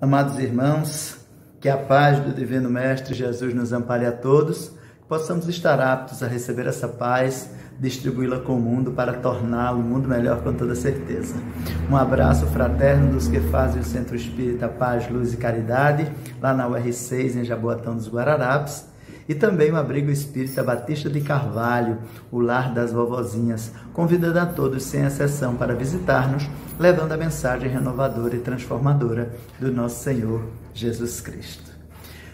Amados irmãos, que a paz do Divino Mestre Jesus nos ampare a todos, que possamos estar aptos a receber essa paz, distribuí-la com o mundo para torná-lo um mundo melhor com toda certeza. Um abraço fraterno dos que fazem o Centro Espírita Paz, Luz e Caridade, lá na UR6, em Jaboatão dos Guararapes, e também o Abrigo Espírita Batista de Carvalho, o Lar das Vovozinhas, convidando a todos, sem exceção, para visitar-nos, levando a mensagem renovadora e transformadora do nosso Senhor Jesus Cristo.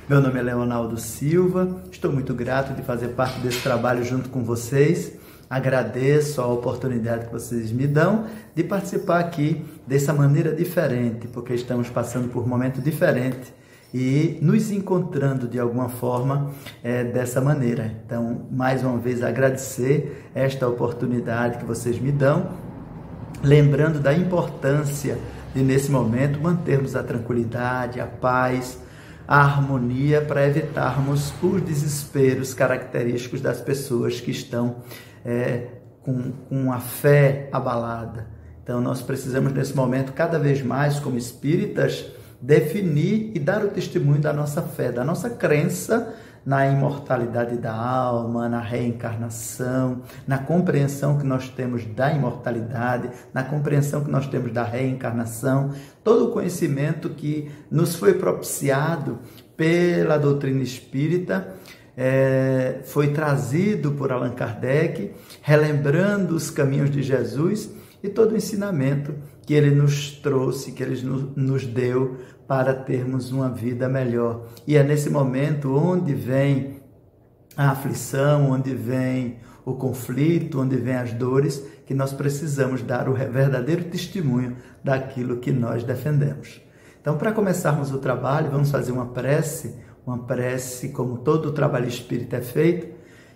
Meu nome é Leonardo Silva, estou muito grato de fazer parte desse trabalho junto com vocês. Agradeço a oportunidade que vocês me dão de participar aqui dessa maneira diferente, porque estamos passando por um momento diferente e nos encontrando de alguma forma dessa maneira. Então, mais uma vez, agradecer esta oportunidade que vocês me dão, lembrando da importância de, nesse momento, mantermos a tranquilidade, a paz, a harmonia, para evitarmos os desesperos característicos das pessoas que estão com a fé abalada. Então, nós precisamos, nesse momento, cada vez mais, como espíritas, definir e dar o testemunho da nossa fé, da nossa crença na imortalidade da alma, na reencarnação, na compreensão que nós temos da imortalidade, na compreensão que nós temos da reencarnação, todo o conhecimento que nos foi propiciado pela doutrina espírita, foi trazido por Allan Kardec, relembrando os caminhos de Jesus e todo o ensinamento que ele nos trouxe, que ele nos deu para termos uma vida melhor. E é nesse momento onde vem a aflição, onde vem o conflito, onde vem as dores, que nós precisamos dar o verdadeiro testemunho daquilo que nós defendemos. Então, para começarmos o trabalho, vamos fazer uma prece como todo o trabalho espírita é feito,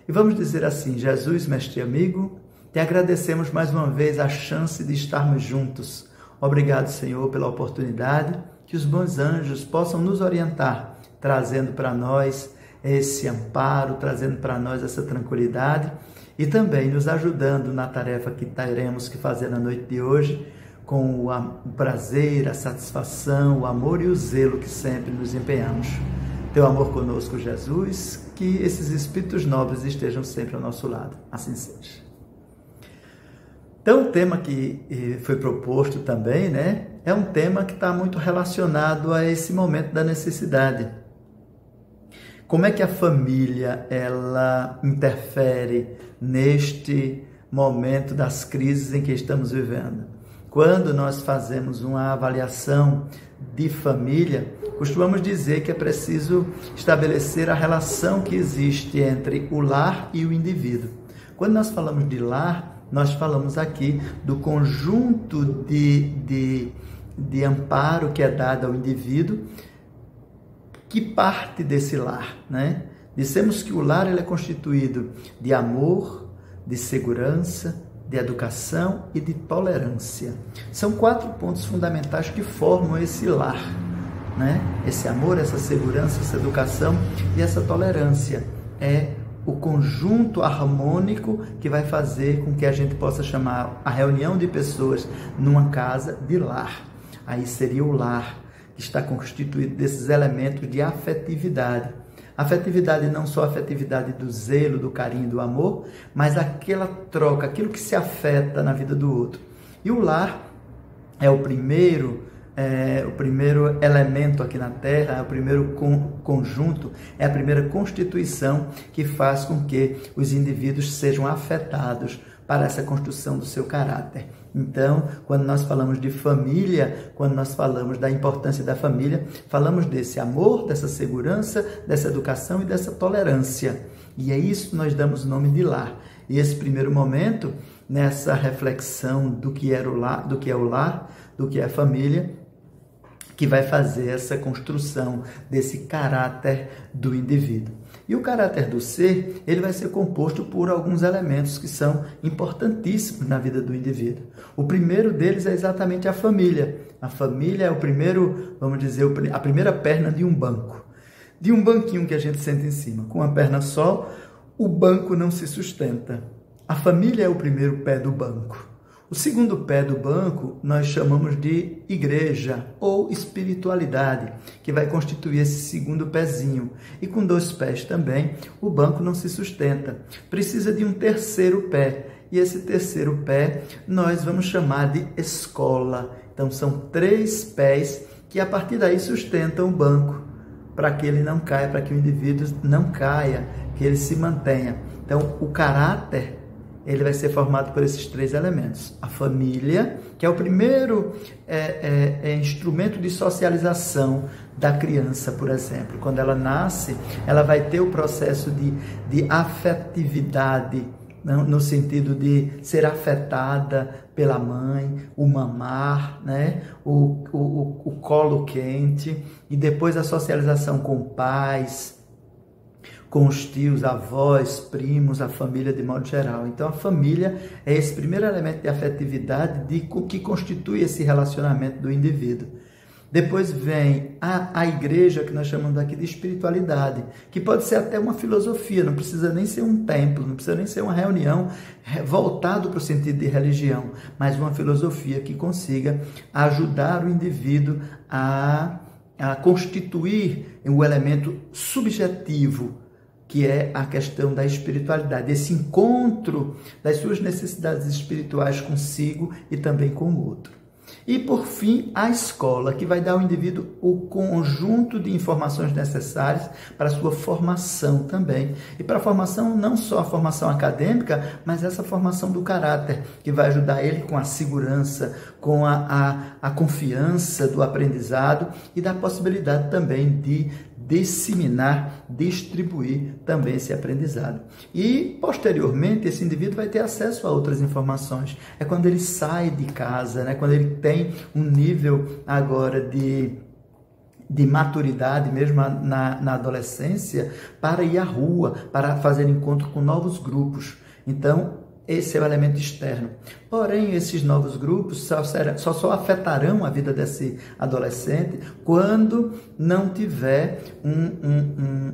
e vamos dizer assim: Jesus, mestre amigo, te agradecemos mais uma vez a chance de estarmos juntos. Obrigado, Senhor, pela oportunidade, que os bons anjos possam nos orientar, trazendo para nós esse amparo, trazendo para nós essa tranquilidade e também nos ajudando na tarefa que teremos que fazer na noite de hoje, com o prazer, a satisfação, o amor e o zelo que sempre nos empenhamos. Teu amor conosco, Jesus, que esses espíritos nobres estejam sempre ao nosso lado. Assim seja. Então, o tema que foi proposto também, é um tema que está muito relacionado a esse momento da necessidade. Como é que a família, ela interfere neste momento das crises em que estamos vivendo? Quando nós fazemos uma avaliação de família, costumamos dizer que é preciso estabelecer a relação que existe entre o lar e o indivíduo. Quando nós falamos de lar, nós falamos aqui do conjunto de amparo que é dado ao indivíduo, que parte desse lar, Dissemos que o lar ele é constituído de amor, de segurança, de educação e de tolerância. São 4 pontos fundamentais que formam esse lar, Esse amor, essa segurança, essa educação e essa tolerância. É o conjunto harmônico que vai fazer com que a gente possa chamar a reunião de pessoas numa casa de lar. Aí seria o lar, que está constituído desses elementos de afetividade. Afetividade não só a afetividade do zelo, do carinho, do amor, mas aquela troca, aquilo que se afeta na vida do outro. E o lar é o primeiro elemento aqui na Terra, é o primeiro conjunto, é a primeira constituição que faz com que os indivíduos sejam afetados para essa construção do seu caráter. Então, quando nós falamos de família, quando nós falamos da importância da família, falamos desse amor, dessa segurança, dessa educação e dessa tolerância. E é isso que nós damos o nome de lar. E esse primeiro momento, nessa reflexão do que é o lar, do que é a família, que vai fazer essa construção desse caráter do indivíduo. E o caráter do ser, ele vai ser composto por alguns elementos que são importantíssimos na vida do indivíduo. O primeiro deles é exatamente a família. A família é o primeiro, vamos dizer, a primeira perna de um banco. De um banquinho que a gente senta em cima. Com uma perna só, o banco não se sustenta. A família é o primeiro pé do banco. O segundo pé do banco nós chamamos de igreja ou espiritualidade, que vai constituir esse segundo pezinho. E com 2 pés também, o banco não se sustenta. Precisa de um terceiro pé. E esse terceiro pé nós vamos chamar de escola. Então são 3 pés que a partir daí sustentam o banco, para que ele não caia, para que o indivíduo não caia, que ele se mantenha. Então o caráter, ele vai ser formado por esses 3 elementos. A família, que é o primeiro instrumento de socialização da criança, por exemplo. Quando ela nasce, ela vai ter o processo de afetividade, no sentido de ser afetada pela mãe, o mamar, né? o colo quente, e depois a socialização com pais, com os tios, avós, primos, a família de modo geral. Então a família é esse primeiro elemento de afetividade que constitui esse relacionamento do indivíduo. Depois vem a igreja, que nós chamamos aqui de espiritualidade, que pode ser até uma filosofia, não precisa nem ser um templo, não precisa nem ser uma reunião voltado para o sentido de religião, mas uma filosofia que consiga ajudar o indivíduo a constituir o elemento subjetivo, que é a questão da espiritualidade, esse encontro das suas necessidades espirituais consigo e também com o outro. E, por fim, a escola, que vai dar ao indivíduo o conjunto de informações necessárias para a sua formação também. E para a formação, não só a formação acadêmica, mas essa formação do caráter, que vai ajudar ele com a segurança, com a confiança do aprendizado e da possibilidade também de disseminar, distribuir também esse aprendizado. E, posteriormente, esse indivíduo vai ter acesso a outras informações. É quando ele sai de casa, né? Quando ele tem um nível agora de maturidade, mesmo na adolescência, para ir à rua, para fazer encontro com novos grupos. Então, esse é o elemento externo. Porém, esses novos grupos só afetarão a vida desse adolescente quando não tiver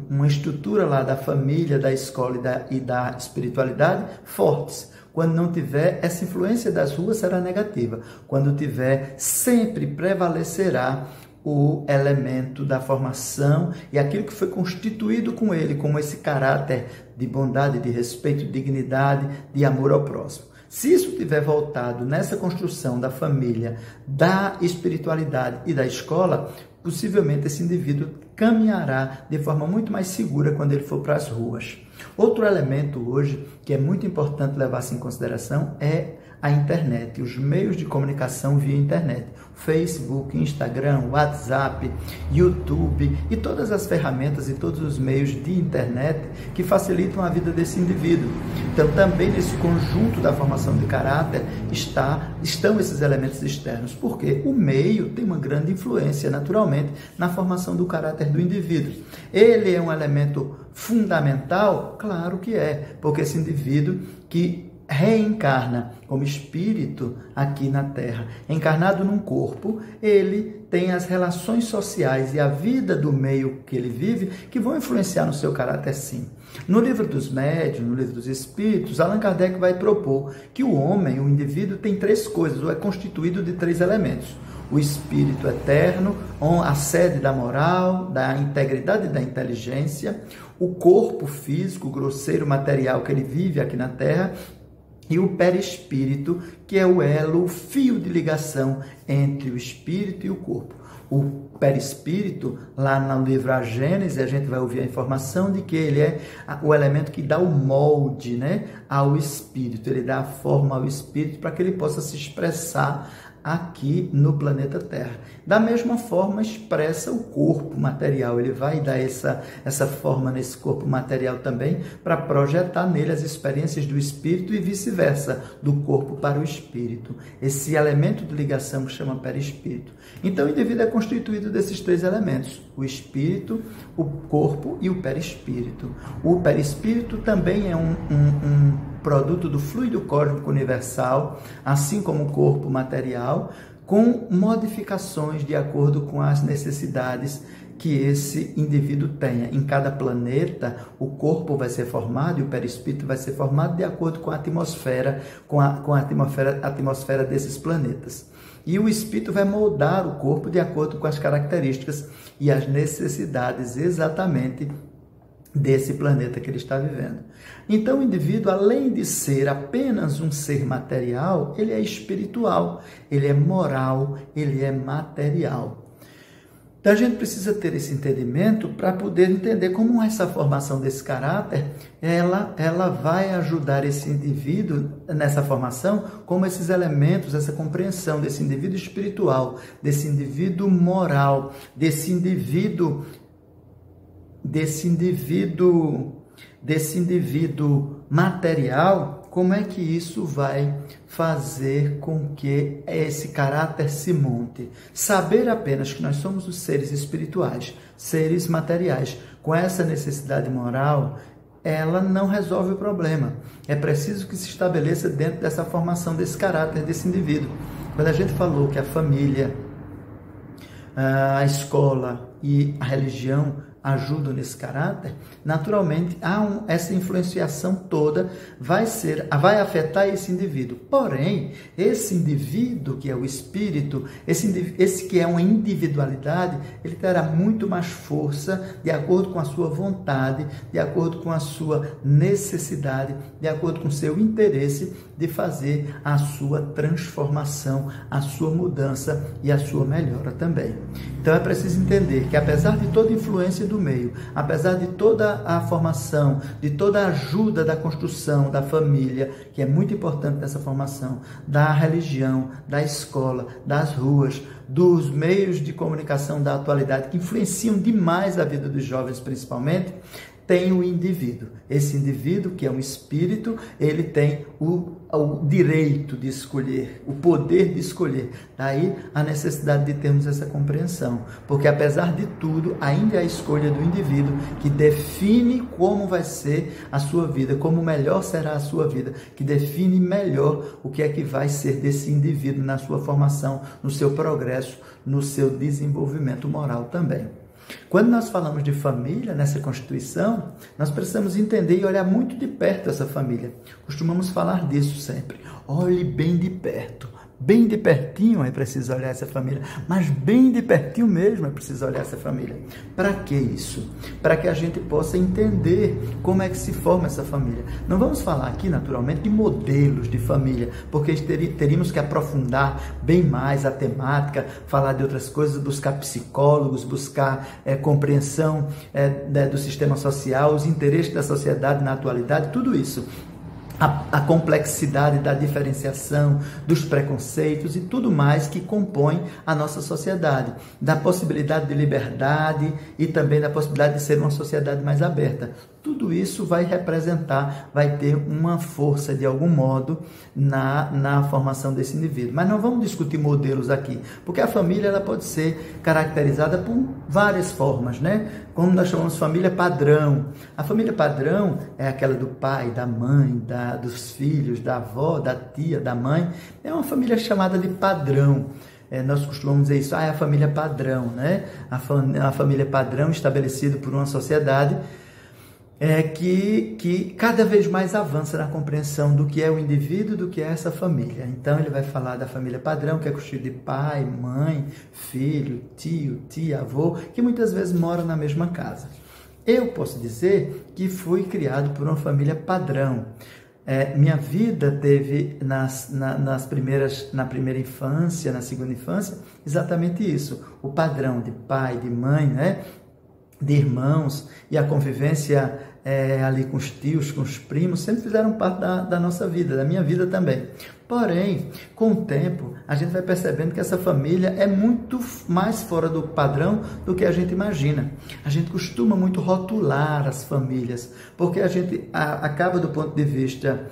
uma estrutura lá da família, da escola e da espiritualidade fortes. Quando não tiver, essa influência das ruas será negativa. Quando tiver, sempre prevalecerá o elemento da formação e aquilo que foi constituído com ele, como esse caráter de bondade, de respeito, de dignidade, de amor ao próximo. Se isso tiver voltado nessa construção da família, da espiritualidade e da escola, possivelmente esse indivíduo caminhará de forma muito mais segura quando ele for para as ruas. Outro elemento hoje que é muito importante levar-se em consideração é a internet, os meios de comunicação via internet, Facebook, Instagram, WhatsApp, YouTube e todas as ferramentas e todos os meios de internet que facilitam a vida desse indivíduo. Então, também nesse conjunto da formação de caráter estão esses elementos externos, porque o meio tem uma grande influência, naturalmente, na formação do caráter do indivíduo. Ele é um elemento fundamental? Claro que é, porque esse indivíduo que reencarna como espírito aqui na Terra, encarnado num corpo, ele tem as relações sociais e a vida do meio que ele vive que vão influenciar no seu caráter, sim. No livro dos médiuns, no livro dos espíritos, Allan Kardec vai propor que o homem, o indivíduo, tem 3 coisas, ou é constituído de 3 elementos. O espírito eterno, a sede da moral, da integridade e da inteligência, o corpo físico, grosseiro, material que ele vive aqui na Terra, e o perispírito, que é o elo, o fio de ligação entre o espírito e o corpo. O perispírito, lá no livro A Gênese, a gente vai ouvir a informação de que ele é o elemento que dá o molde, né, ao espírito, ele dá a forma ao espírito para que ele possa se expressar aqui no planeta Terra. Da mesma forma, expressa o corpo material, ele vai dar essa forma nesse corpo material também, para projetar nele as experiências do espírito e vice-versa, do corpo para o espírito. Esse elemento de ligação que chama perispírito. Então, o indivíduo é constituído desses 3 elementos, o espírito, o corpo e o perispírito. O perispírito também é um produto do fluido cósmico universal, assim como o corpo material, com modificações de acordo com as necessidades que esse indivíduo tenha. Em cada planeta, o corpo vai ser formado e o perispírito vai ser formado de acordo com a atmosfera, com a atmosfera desses planetas. E o espírito vai moldar o corpo de acordo com as características e as necessidades exatamente desse planeta que ele está vivendo. Então, o indivíduo, além de ser apenas um ser material, ele é espiritual, ele é moral, ele é material. Então, a gente precisa ter esse entendimento para poder entender como essa formação desse caráter, ela vai ajudar esse indivíduo nessa formação, como esses elementos, essa compreensão desse indivíduo espiritual, desse indivíduo moral, desse indivíduo material, como é que isso vai fazer com que esse caráter se monte? Saber apenas que nós somos os seres espirituais, seres materiais, com essa necessidade moral, ela não resolve o problema. É preciso que se estabeleça dentro dessa formação desse caráter desse indivíduo. Quando a gente falou que a família, a escola e a religião ajudam nesse caráter, naturalmente essa influenciação toda vai afetar esse indivíduo. Porém, esse indivíduo que é o espírito, esse que é uma individualidade, ele terá muito mais força de acordo com a sua vontade, de acordo com a sua necessidade, de acordo com o seu interesse de fazer a sua transformação, a sua mudança e a sua melhora também. Então é preciso entender que apesar de toda influência do meio, apesar de toda a formação, de toda a ajuda da construção da família, que é muito importante nessa formação, da religião, da escola, das ruas, dos meios de comunicação da atualidade, que influenciam demais a vida dos jovens principalmente, tem o indivíduo. Esse indivíduo, que é um espírito, ele tem o direito de escolher, o poder de escolher. Daí a necessidade de termos essa compreensão, porque apesar de tudo, ainda é a escolha do indivíduo que define como vai ser a sua vida, como melhor será a sua vida, que define melhor o que é que vai ser desse indivíduo na sua formação, no seu progresso, no seu desenvolvimento moral também. Quando nós falamos de família, nessa Constituição, nós precisamos entender e olhar muito de perto essa família. Costumamos falar disso sempre. Olhe bem de perto. Bem de pertinho é preciso olhar essa família, mas bem de pertinho mesmo é preciso olhar essa família. Para que isso? Para que a gente possa entender como é que se forma essa família. Não vamos falar aqui, naturalmente, de modelos de família, porque teríamos que aprofundar bem mais a temática, falar de outras coisas, buscar psicólogos, buscar compreensão do sistema social, os interesses da sociedade na atualidade, tudo isso. A complexidade da diferenciação, dos preconceitos e tudo mais que compõe a nossa sociedade, da possibilidade de liberdade e também da possibilidade de ser uma sociedade mais aberta. Tudo isso vai representar, vai ter uma força de algum modo na formação desse indivíduo. Mas não vamos discutir modelos aqui, porque a família ela pode ser caracterizada por várias formas, né? Como nós chamamos família padrão. A família padrão é aquela do pai, da mãe, dos filhos, da avó, da tia, da mãe. É uma família chamada de padrão. Nós costumamos dizer isso, é a família padrão, né? A família padrão estabelecida por uma sociedade que cada vez mais avança na compreensão do que é o indivíduo, do que é essa família. Então, ele vai falar da família padrão, que é constituída de pai, mãe, filho, tio, tia, avô, que muitas vezes moram na mesma casa. Eu posso dizer que fui criado por uma família padrão. Minha vida teve na primeira infância, na segunda infância, exatamente isso. O padrão de pai, de mãe, né? De irmãos, e a convivência ali com os tios, com os primos, sempre fizeram parte da nossa vida, da minha vida também. Porém, com o tempo, a gente vai percebendo que essa família é muito mais fora do padrão do que a gente imagina. A gente costuma muito rotular as famílias, porque a gente acaba, do ponto de vista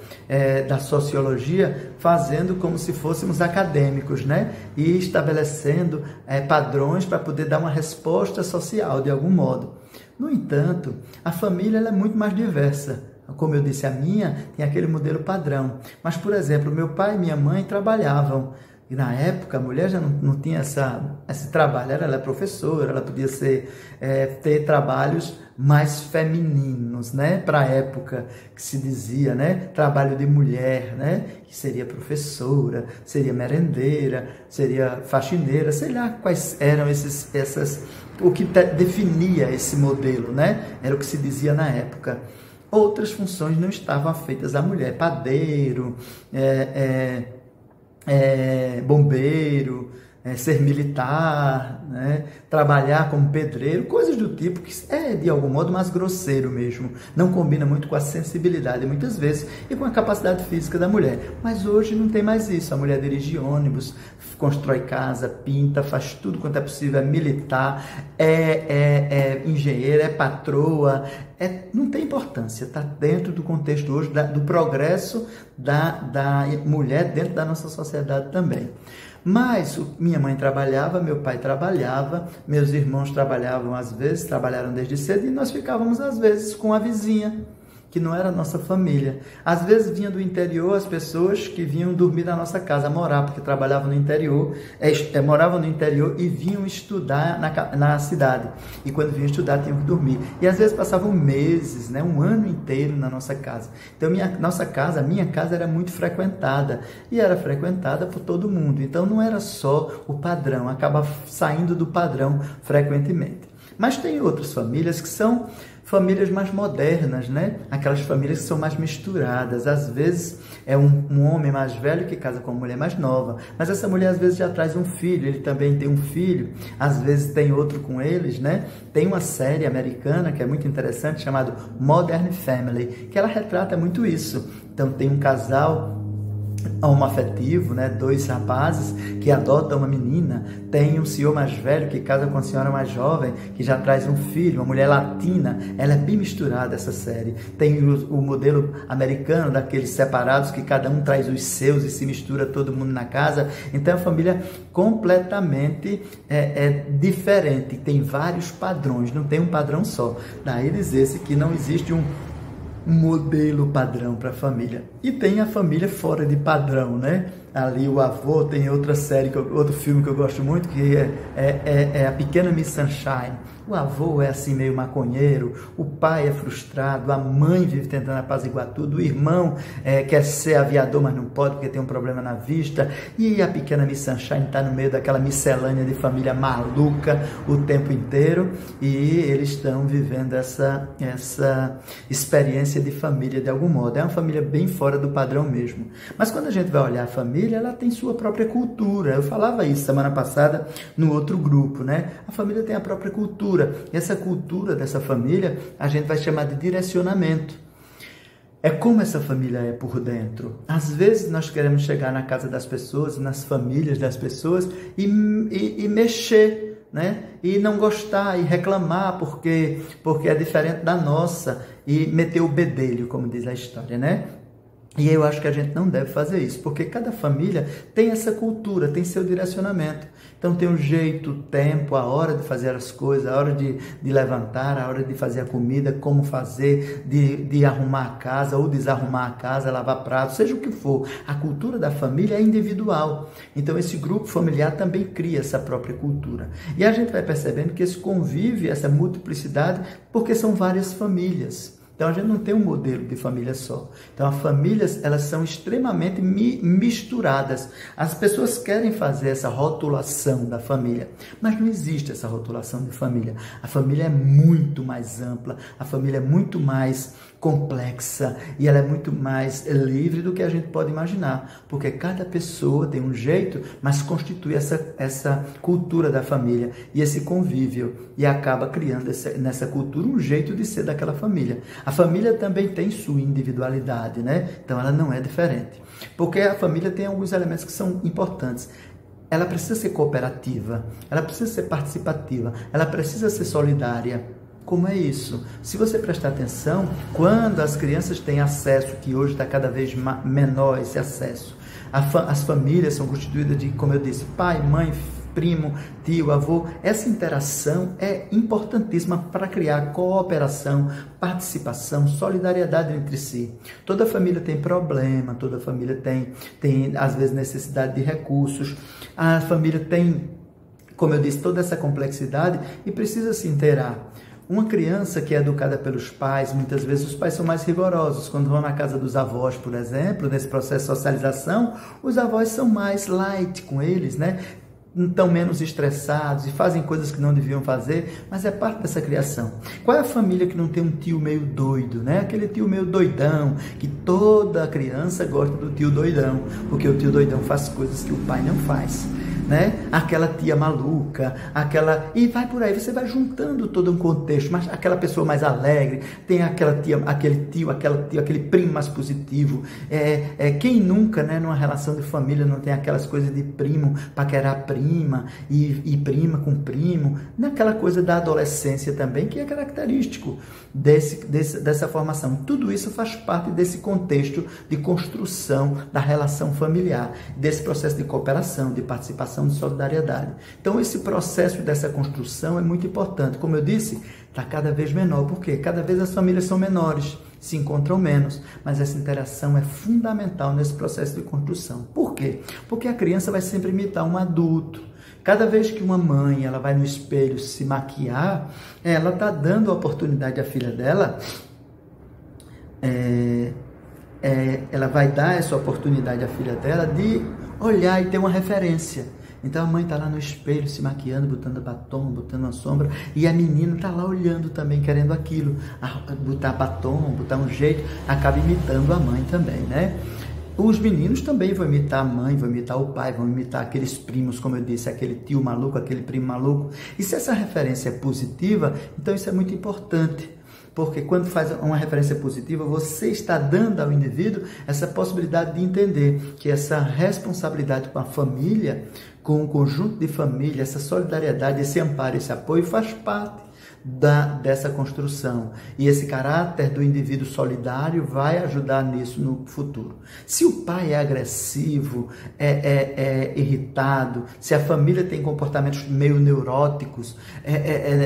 da sociologia, fazendo como se fôssemos acadêmicos, né? E estabelecendo padrões para poder dar uma resposta social, de algum modo. No entanto, a família ela é muito mais diversa. Como eu disse, a minha tem aquele modelo padrão. Mas, por exemplo, meu pai e minha mãe trabalhavam. E na época a mulher já não tinha esse trabalho, ela é professora, ela podia ter trabalhos mais femininos, né? Para a época que se dizia, né? Trabalho de mulher, né? Que seria professora, seria merendeira, seria faxineira, sei lá quais eram o que definia esse modelo, né? Era o que se dizia na época. Outras funções não estavam feitas à mulher, padeiro, bombeiro, ser militar, né? Trabalhar como pedreiro, coisas do tipo que é de algum modo mais grosseiro mesmo, não combina muito com a sensibilidade muitas vezes e com a capacidade física da mulher. Mas hoje não tem mais isso, a mulher dirige ônibus, constrói casa, pinta, faz tudo quanto é possível, é militar, é engenheira, é patroa, não tem importância, está dentro do contexto hoje do progresso da mulher dentro da nossa sociedade também. Mas minha mãe trabalhava, meu pai trabalhava, meus irmãos trabalhavam às vezes, trabalharam desde cedo e nós ficávamos às vezes com a vizinha, que não era nossa família. Às vezes vinha do interior as pessoas que vinham dormir na nossa casa, morar, porque trabalhavam no interior, moravam no interior e vinham estudar na cidade. E quando vinham estudar, tinham que dormir. E às vezes passavam meses, né, um ano inteiro na nossa casa. Então, minha casa era muito frequentada. E era frequentada por todo mundo. Então, não era só o padrão, acaba saindo do padrão frequentemente. Mas tem outras famílias que são famílias mais modernas, né? Aquelas famílias que são mais misturadas. Às vezes é um homem mais velho que casa com uma mulher mais nova, mas essa mulher às vezes já traz um filho, ele também tem um filho, às vezes tem outro com eles, né? Tem uma série americana que é muito interessante, chamada Modern Family, que ela retrata muito isso. Então tem um casal homoafetivo, né? Dois rapazes que adotam uma menina, tem um senhor mais velho que casa com a senhora mais jovem, que já traz um filho, uma mulher latina, ela é bem misturada essa série. Tem o modelo americano daqueles separados que cada um traz os seus e se mistura todo mundo na casa. Então é uma família completamente diferente, tem vários padrões, não tem um padrão só. Daí dizer-se que não existe um modelo padrão para a família. E tem a família fora de padrão, né? Ali o avô, tem outra série, outro filme que eu gosto muito, que é A Pequena Miss Sunshine. O avô é assim meio maconheiro, o pai é frustrado, a mãe vive tentando apaziguar tudo, o irmão quer ser aviador, mas não pode porque tem um problema na vista, e a Pequena Miss Sunshine está no meio daquela miscelânea de família maluca o tempo inteiro, e eles estão vivendo essa experiência de família de algum modo. É uma família bem fora do padrão mesmo. Mas quando a gente vai olhar a família, ela tem sua própria cultura. Eu falava isso semana passada no outro grupo, né? A família tem a própria cultura. E essa cultura dessa família a gente vai chamar de direcionamento. É como essa família é por dentro. Às vezes nós queremos chegar na casa das pessoas, nas famílias das pessoas e mexer, né? E não gostar e reclamar porque é diferente da nossa e meter o bedelho, como diz a história, né? E eu acho que a gente não deve fazer isso, porque cada família tem essa cultura, tem seu direcionamento. Então tem o jeito, o tempo, a hora de fazer as coisas, a hora de levantar, a hora de fazer a comida, como fazer, de arrumar a casa ou desarrumar a casa, lavar pratos, seja o que for. A cultura da família é individual. Então esse grupo familiar também cria essa própria cultura. E a gente vai percebendo que esse convívio, essa multiplicidade, porque são várias famílias. Então, a gente não tem um modelo de família só. Então, as famílias, elas são extremamente misturadas. As pessoas querem fazer essa rotulação da família, mas não existe essa rotulação de família. A família é muito mais ampla, a família é muito mais complexa e ela é muito mais livre do que a gente pode imaginar, porque cada pessoa tem um jeito, mas constitui essa cultura da família e esse convívio e acaba criando nessa cultura um jeito de ser daquela família. A família também tem sua individualidade, né? Então ela não é diferente, porque a família tem alguns elementos que são importantes. Ela precisa ser cooperativa, ela precisa ser participativa, ela precisa ser solidária. Como é isso? Se você prestar atenção, quando as crianças têm acesso, que hoje está cada vez menor esse acesso, as famílias são constituídas de, como eu disse, pai, mãe, primo, tio, avô. Essa interação é importantíssima para criar cooperação, participação, solidariedade entre si. Toda família tem problema, toda família tem às vezes necessidade de recursos, a família tem, como eu disse, toda essa complexidade e precisa se inteirar. Uma criança que é educada pelos pais, muitas vezes os pais são mais rigorosos. Quando vão na casa dos avós, por exemplo, nesse processo de socialização, os avós são mais light com eles, né? Estão menos estressados e fazem coisas que não deviam fazer, mas é parte dessa criação. Qual é a família que não tem um tio meio doido, né? Aquele tio meio doidão, que toda criança gosta do tio doidão, porque o tio doidão faz coisas que o pai não faz. Né? Aquela tia maluca, e vai por aí, você vai juntando todo um contexto, mas aquela pessoa mais alegre, tem aquela tia, aquele primo mais positivo, quem nunca, né, numa relação de família não tem aquelas coisas de primo, paquerar prima, e prima com primo, naquela coisa da adolescência também, que é característico dessa formação. Tudo isso faz parte desse contexto de construção da relação familiar, desse processo de cooperação, de participação, de solidariedade. Então, esse processo dessa construção é muito importante. Como eu disse, está cada vez menor. Por quê? Cada vez as famílias são menores, se encontram menos, mas essa interação é fundamental nesse processo de construção. Por quê? Porque a criança vai sempre imitar um adulto. Cada vez que uma mãe ela vai no espelho se maquiar, ela está dando a oportunidade à filha dela, ela vai dar essa oportunidade à filha dela de olhar e ter uma referência. Então a mãe está lá no espelho se maquiando, botando batom, botando uma sombra, e a menina está lá olhando também, querendo aquilo, botar batom, botar um jeito, acaba imitando a mãe também, né? Os meninos também vão imitar a mãe, vão imitar o pai, vão imitar aqueles primos, como eu disse, aquele tio maluco, aquele primo maluco. E se essa referência é positiva, então isso é muito importante. Porque quando faz uma referência positiva, você está dando ao indivíduo essa possibilidade de entender que essa responsabilidade com a família, com o conjunto de família, essa solidariedade, esse amparo, esse apoio faz parte dessa construção. E esse caráter do indivíduo solidário vai ajudar nisso no futuro. Se o pai é agressivo, é irritado, se a família tem comportamentos meio neuróticos,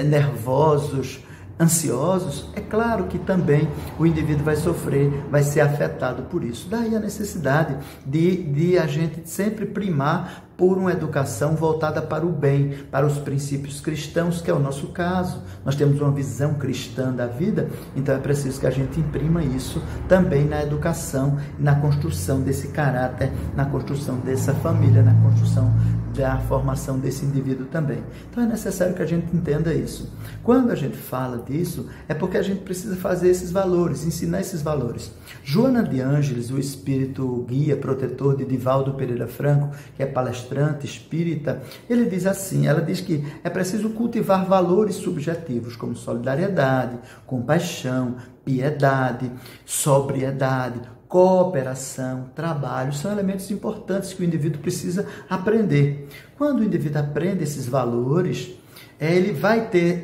nervosos, ansiosos, é claro que também o indivíduo vai sofrer, vai ser afetado por isso. Daí a necessidade de a gente sempre primar por uma educação voltada para o bem, para os princípios cristãos, que é o nosso caso. Nós temos uma visão cristã da vida, então é preciso que a gente imprima isso também na educação, na construção desse caráter, na construção dessa família, na construção da formação desse indivíduo também. Então é necessário que a gente entenda isso. Quando a gente fala disso, é porque a gente precisa fazer esses valores, ensinar esses valores. Joana de Ângeles, o espírito guia, protetor de Divaldo Pereira Franco, que é palestrante espírita, ele diz assim, ela diz que é preciso cultivar valores subjetivos, como solidariedade, compaixão, piedade, sobriedade, cooperação, trabalho, são elementos importantes que o indivíduo precisa aprender. Quando o indivíduo aprende esses valores, ele vai ter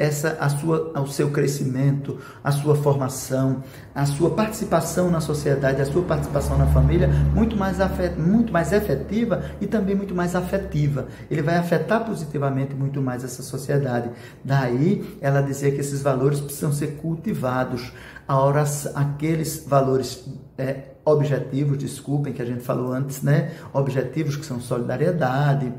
o seu crescimento, a sua formação, a sua participação na sociedade, a sua participação na família muito mais efetiva e também muito mais afetiva. Ele vai afetar positivamente muito mais essa sociedade. Daí ela dizer que esses valores precisam ser cultivados. Aqueles valores objetivos, desculpem, que a gente falou antes, né? Objetivos que são solidariedade,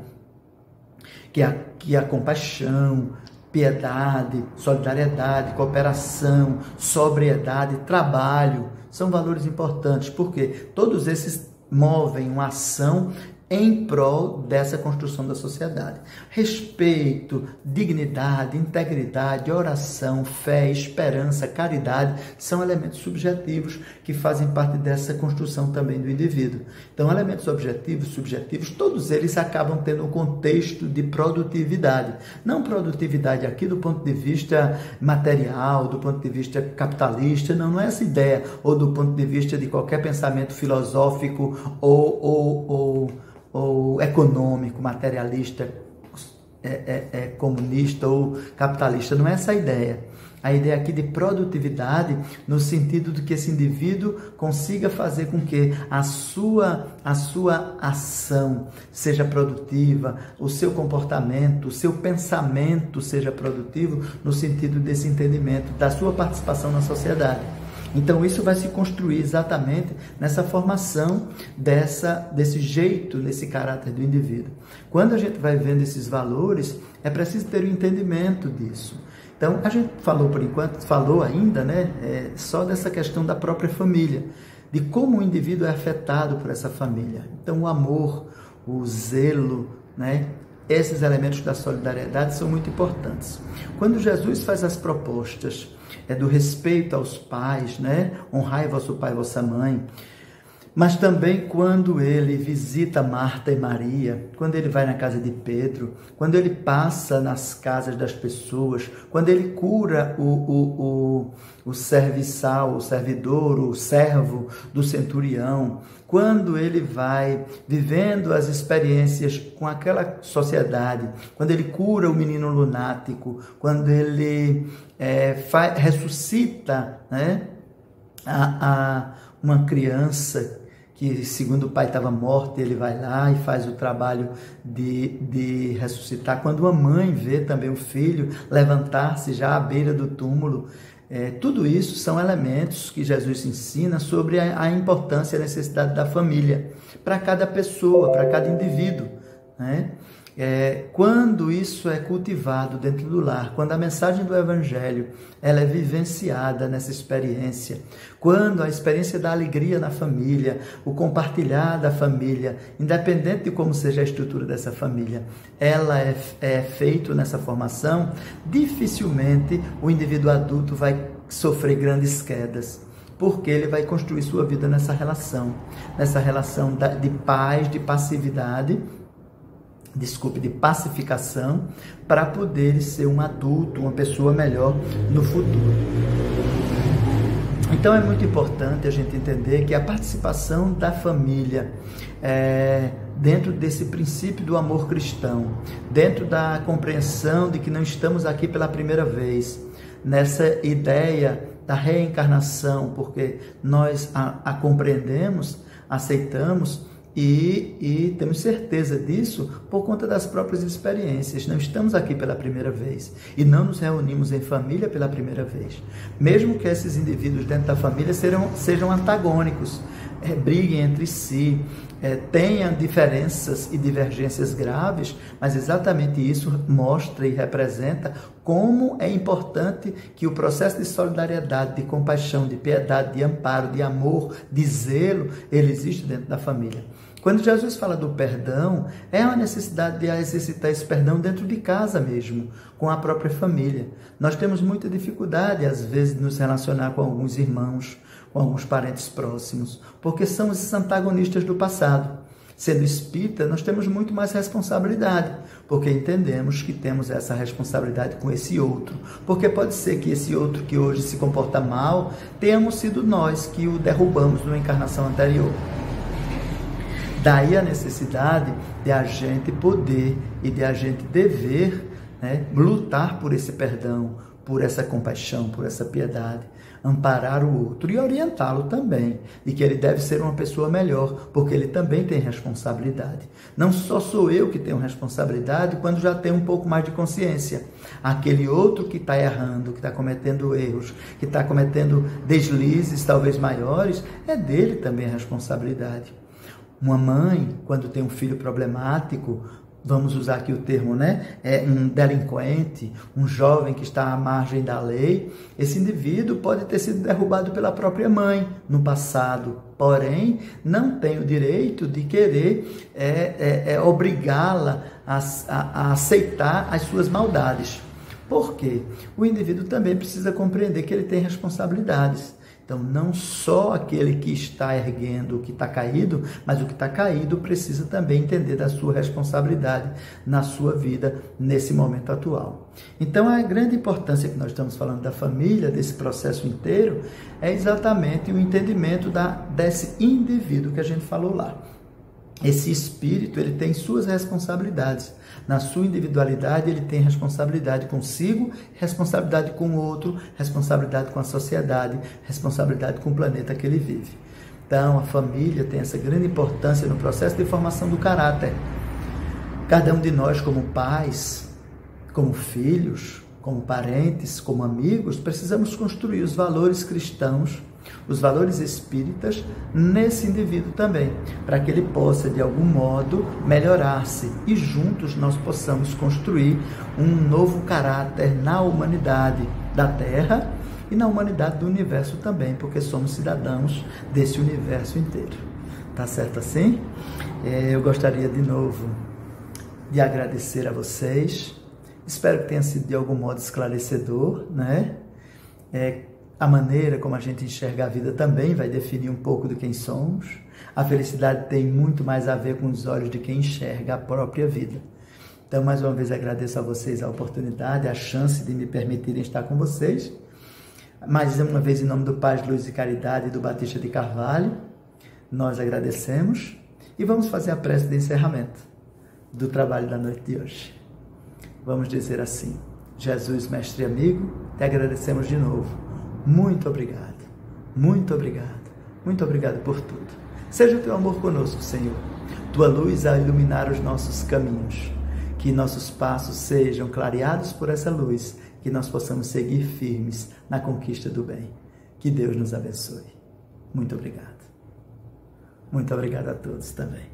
que a compaixão, piedade, solidariedade, cooperação, sobriedade, trabalho, são valores importantes, porque todos esses movem uma ação em prol dessa construção da sociedade. Respeito, dignidade, integridade, oração, fé, esperança, caridade, são elementos subjetivos que fazem parte dessa construção também do indivíduo. Então, elementos objetivos, subjetivos, todos eles acabam tendo um contexto de produtividade. Não produtividade aqui do ponto de vista material, do ponto de vista capitalista, não é essa ideia, ou do ponto de vista de qualquer pensamento filosófico ou econômico, materialista. comunista ou capitalista, não é essa a ideia. A ideia aqui de produtividade, no sentido de que esse indivíduo consiga fazer com que a sua ação seja produtiva, o seu comportamento, o seu pensamento seja produtivo, no sentido desse entendimento, da sua participação na sociedade. Então, isso vai se construir exatamente nessa formação desse jeito, nesse caráter do indivíduo. Quando a gente vai vendo esses valores, é preciso ter o entendimento disso. Então, a gente falou por enquanto, ainda, só dessa questão da própria família, de como o indivíduo é afetado por essa família. Então, o amor, o zelo, esses elementos da solidariedade são muito importantes. Quando Jesus faz as propostas do respeito aos pais, honrai vosso pai e vossa mãe, mas também quando ele visita Marta e Maria, quando ele vai na casa de Pedro, quando ele passa nas casas das pessoas, quando ele cura o serviçal, o servidor, o servo do centurião, quando ele vai vivendo as experiências com aquela sociedade, quando ele cura o menino lunático, quando ele ressuscita uma criança que, segundo o pai, estava morto, ele vai lá e faz o trabalho de ressuscitar. Quando uma mãe vê também o filho levantar-se já à beira do túmulo, tudo isso são elementos que Jesus ensina sobre a importância e a necessidade da família para cada pessoa, para cada indivíduo, quando isso é cultivado dentro do lar, quando a mensagem do Evangelho ela é vivenciada nessa experiência, quando a experiência da alegria na família, o compartilhar da família, independente de como seja a estrutura dessa família, ela é feito nessa formação, dificilmente o indivíduo adulto vai sofrer grandes quedas, porque ele vai construir sua vida nessa relação de paz, de passividade, de pacificação, para poder ser um adulto, uma pessoa melhor no futuro. Então é muito importante a gente entender que a participação da família dentro desse princípio do amor cristão, dentro da compreensão de que não estamos aqui pela primeira vez, nessa ideia da reencarnação, porque nós a compreendemos, aceitamos, e temos certeza disso por conta das próprias experiências. Não estamos aqui pela primeira vez e não nos reunimos em família pela primeira vez. Mesmo que esses indivíduos dentro da família sejam antagônicos, briguem entre si, tenham diferenças e divergências graves, mas exatamente isso mostra e representa como é importante que o processo de solidariedade, de compaixão, de piedade, de amparo, de amor, de zelo, ele existe dentro da família. Quando Jesus fala do perdão, é uma necessidade de exercitar esse perdão dentro de casa mesmo, com a própria família. Nós temos muita dificuldade, às vezes, de nos relacionar com alguns irmãos, com alguns parentes próximos, porque são esses antagonistas do passado. Sendo espírita, nós temos muito mais responsabilidade, porque entendemos que temos essa responsabilidade com esse outro. Porque pode ser que esse outro que hoje se comporta mal, tenhamos sido nós que o derrubamos numa encarnação anterior. Daí a necessidade de a gente poder e de a gente dever lutar por esse perdão, por essa compaixão, por essa piedade, amparar o outro e orientá-lo também, de que ele deve ser uma pessoa melhor, porque ele também tem responsabilidade. Não só sou eu que tenho responsabilidade quando já tenho um pouco mais de consciência. Aquele outro que está errando, que está cometendo erros, que está cometendo deslizes talvez maiores, é dele também a responsabilidade. Uma mãe, quando tem um filho problemático, vamos usar aqui o termo, um delinquente, um jovem que está à margem da lei, esse indivíduo pode ter sido derrubado pela própria mãe no passado, porém, não tem o direito de querer obrigá-la a aceitar as suas maldades. Por quê? O indivíduo também precisa compreender que ele tem responsabilidades. Então, não só aquele que está erguendo o que está caído, mas o que está caído precisa também entender da sua responsabilidade na sua vida nesse momento atual. Então, a grande importância que nós estamos falando da família, desse processo inteiro, é exatamente o entendimento desse indivíduo que a gente falou lá. esse espírito, ele tem suas responsabilidades. Na sua individualidade, ele tem responsabilidade consigo, responsabilidade com o outro, responsabilidade com a sociedade, responsabilidade com o planeta que ele vive. Então, a família tem essa grande importância no processo de formação do caráter. Cada um de nós, como pais, como filhos, como parentes, como amigos, precisamos construir os valores cristãos, os valores espíritas nesse indivíduo também, para que ele possa, de algum modo, melhorar-se e juntos nós possamos construir um novo caráter na humanidade da Terra e na humanidade do universo também, porque somos cidadãos desse universo inteiro. Tá certo assim? Eu gostaria de novo de agradecer a vocês. Espero que tenha sido de algum modo esclarecedor, né? A maneira como a gente enxerga a vida também vai definir um pouco de quem somos. A felicidade tem muito mais a ver com os olhos de quem enxerga a própria vida. Então, mais uma vez, agradeço a vocês a oportunidade, a chance de me permitirem estar com vocês. Mais uma vez, em nome do Paz, Luz e Caridade e do Batista de Carvalho, nós agradecemos e vamos fazer a prece de encerramento do trabalho da noite de hoje. Vamos dizer assim: Jesus, mestre e amigo, te agradecemos de novo. Muito obrigado, muito obrigado, muito obrigado por tudo. Seja o teu amor conosco, Senhor, tua luz a iluminar os nossos caminhos, que nossos passos sejam clareados por essa luz, que nós possamos seguir firmes na conquista do bem. Que Deus nos abençoe. Muito obrigado. Muito obrigado a todos também.